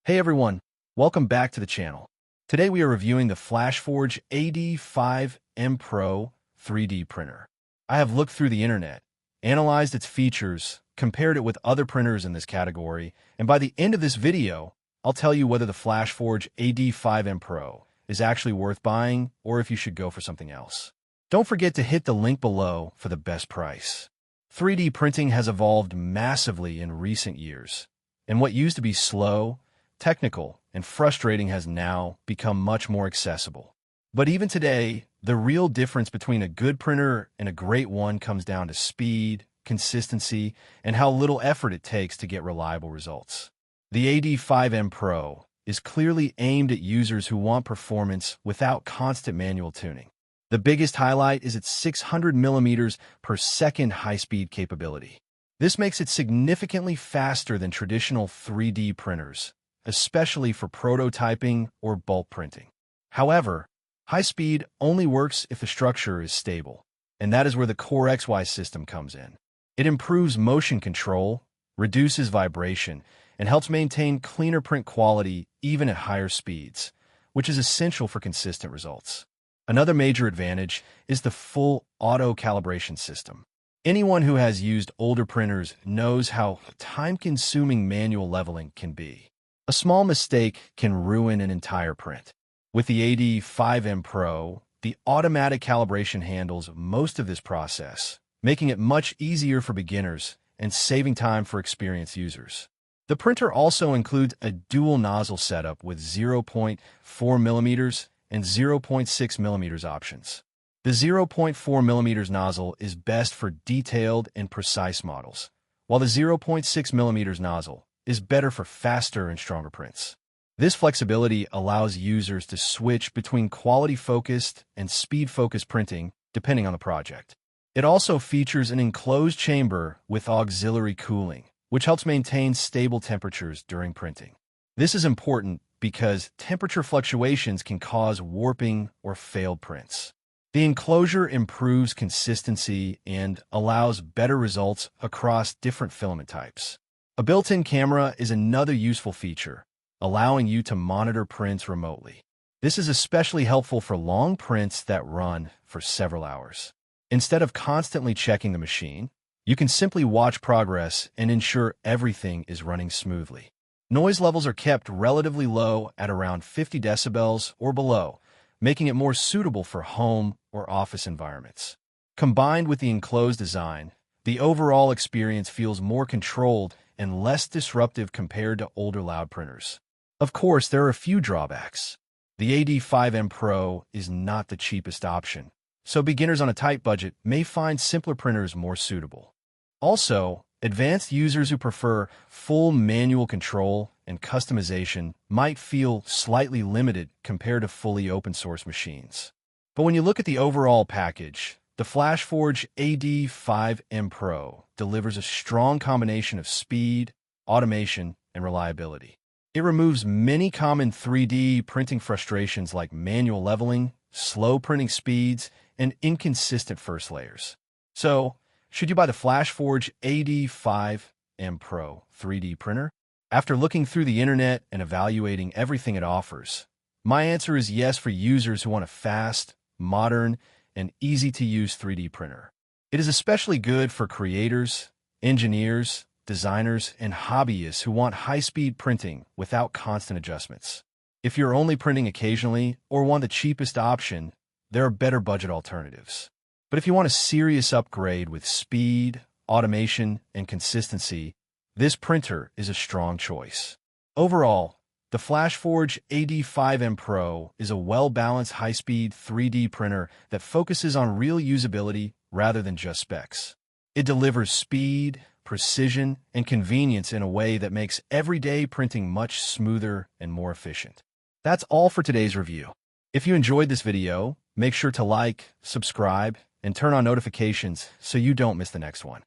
Hey everyone, welcome back to the channel. Today we are reviewing the FLASHFORGE AD5M Pro 3D printer. I have looked through the internet, analyzed its features, compared it with other printers in this category, and by the end of this video, I'll tell you whether the FLASHFORGE AD5M Pro is actually worth buying or if you should go for something else. Don't forget to hit the link below for the best price. 3D printing has evolved massively in recent years, and what used to be slow, technical, and frustrating has now become much more accessible. But even today, the real difference between a good printer and a great one comes down to speed, consistency, and how little effort it takes to get reliable results. The AD5M Pro is clearly aimed at users who want performance without constant manual tuning. The biggest highlight is its 600 millimeters per second high-speed capability. This makes it significantly faster than traditional 3D printers, especially for prototyping or bulk printing. However, high speed only works if the structure is stable, and that is where the CoreXY system comes in. It improves motion control, reduces vibration, and helps maintain cleaner print quality even at higher speeds, which is essential for consistent results. Another major advantage is the full auto calibration system. Anyone who has used older printers knows how time-consuming manual leveling can be. A small mistake can ruin an entire print. With the AD5M Pro, the automatic calibration handles most of this process, making it much easier for beginners and saving time for experienced users. The printer also includes a dual nozzle setup with 0.4 millimeters and 0.6 millimeters options. The 0.4 millimeters nozzle is best for detailed and precise models, while the 0.6 millimeters nozzle is better for faster and stronger prints. This flexibility allows users to switch between quality-focused and speed-focused printing depending on the project. It also features an enclosed chamber with auxiliary cooling, which helps maintain stable temperatures during printing. This is important because temperature fluctuations can cause warping or failed prints. The enclosure improves consistency and allows better results across different filament types. A built-in camera is another useful feature, allowing you to monitor prints remotely. This is especially helpful for long prints that run for several hours. Instead of constantly checking the machine, you can simply watch progress and ensure everything is running smoothly. Noise levels are kept relatively low at around 50 decibels or below, making it more suitable for home or office environments. Combined with the enclosed design, the overall experience feels more controlled and less disruptive compared to older loud printers. Of course, there are a few drawbacks. The AD5M Pro is not the cheapest option, so beginners on a tight budget may find simpler printers more suitable. Also, advanced users who prefer full manual control and customization might feel slightly limited compared to fully open-source machines. But when you look at the overall package, the FLASHFORGE AD5M Pro delivers a strong combination of speed, automation, and reliability. It removes many common 3D printing frustrations like manual leveling, slow printing speeds, and inconsistent first layers. So, should you buy the FLASHFORGE AD5M Pro 3D printer? After looking through the internet and evaluating everything it offers, my answer is yes for users who want a fast, modern, and easy-to-use 3D printer. It is especially good for creators, engineers, designers, and hobbyists who want high-speed printing without constant adjustments. If you're only printing occasionally or want the cheapest option, there are better budget alternatives. But if you want a serious upgrade with speed, automation, and consistency, this printer is a strong choice. Overall, the FLASHFORGE AD5M Pro is a well-balanced high-speed 3D printer that focuses on real usability rather than just specs. It delivers speed, precision, and convenience in a way that makes everyday printing much smoother and more efficient. That's all for today's review. If you enjoyed this video, make sure to like, subscribe, and turn on notifications so you don't miss the next one.